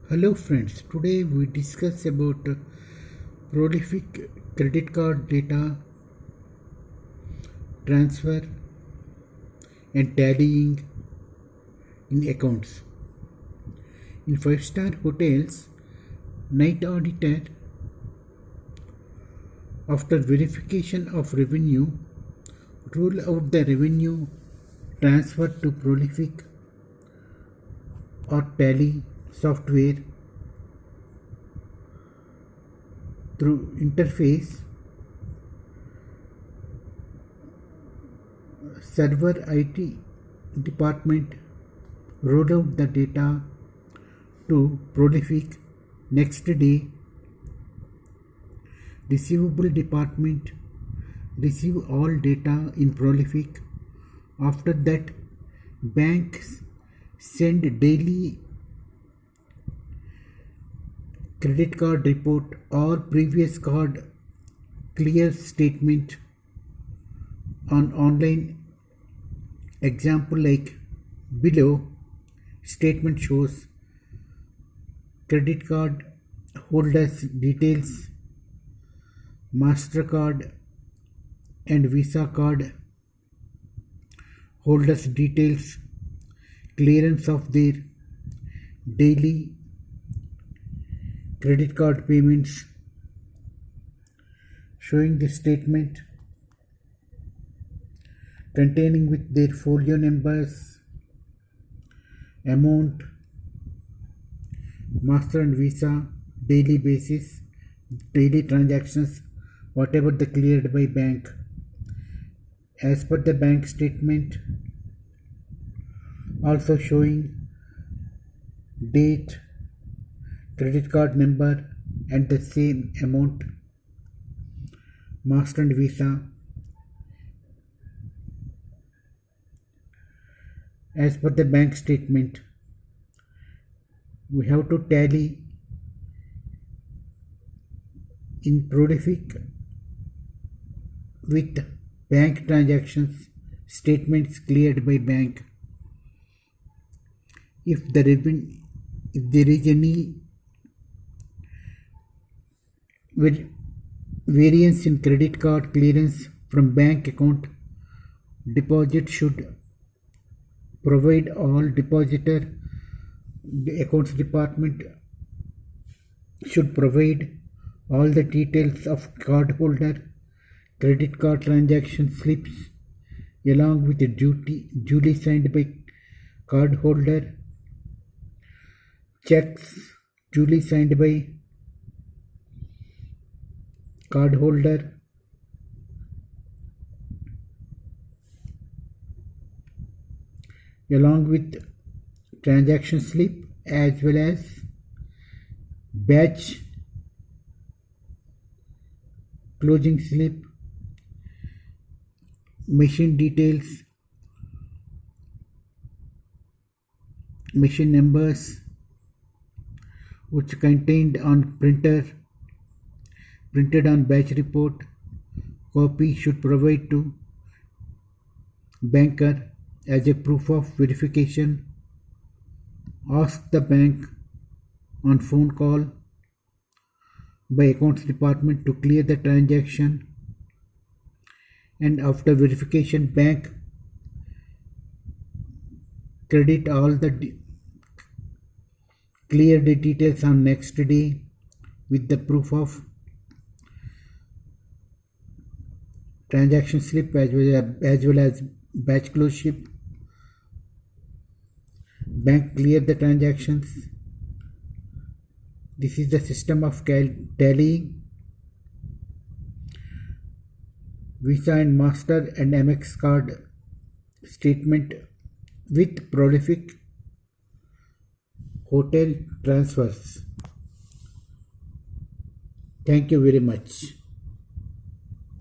Hello friends, today we discuss about prolific credit card data transfer and tallying in accounts. In five-star hotels, night auditor, after verification of revenue, rule out the revenue transfer to prolific or tally software through interface. Server IT department wrote out the data to Prolific. Next day, receivable department receive all data in Prolific. After that, banks send daily credit card report or previous card clear statement on online. Example like below, statement shows credit card holders details, MasterCard and Visa card holders details, clearance of their daily credit card payments, showing the statement containing with their folio numbers, amount, Master and Visa, daily basis, daily transactions, whatever the cleared by bank. As per the bank statement, also showing date, credit card number and the same amount, Master and Visa. As per the bank statement, we have to tally in Prolific with bank transactions statements cleared by bank. If there is any variance in credit card clearance from bank account, deposit should provide all depositor, the accounts department should provide all the details of cardholder, credit card transaction slips along with the duly signed by cardholder, checks duly signed by cardholder, along with transaction slip as well as batch closing slip, machine details, machine numbers which contained on printed on batch report, copy should provide to banker as a proof of verification. Ask the bank on phone call by accounts department to clear the transaction, and after verification bank credit all the clear the details on next day with the proof of transaction slip as well as batch close slip. Bank clear the transactions. This is the system of tallying Visa and Master and Amex card statement with Prolific hotel transfers. Thank you very much.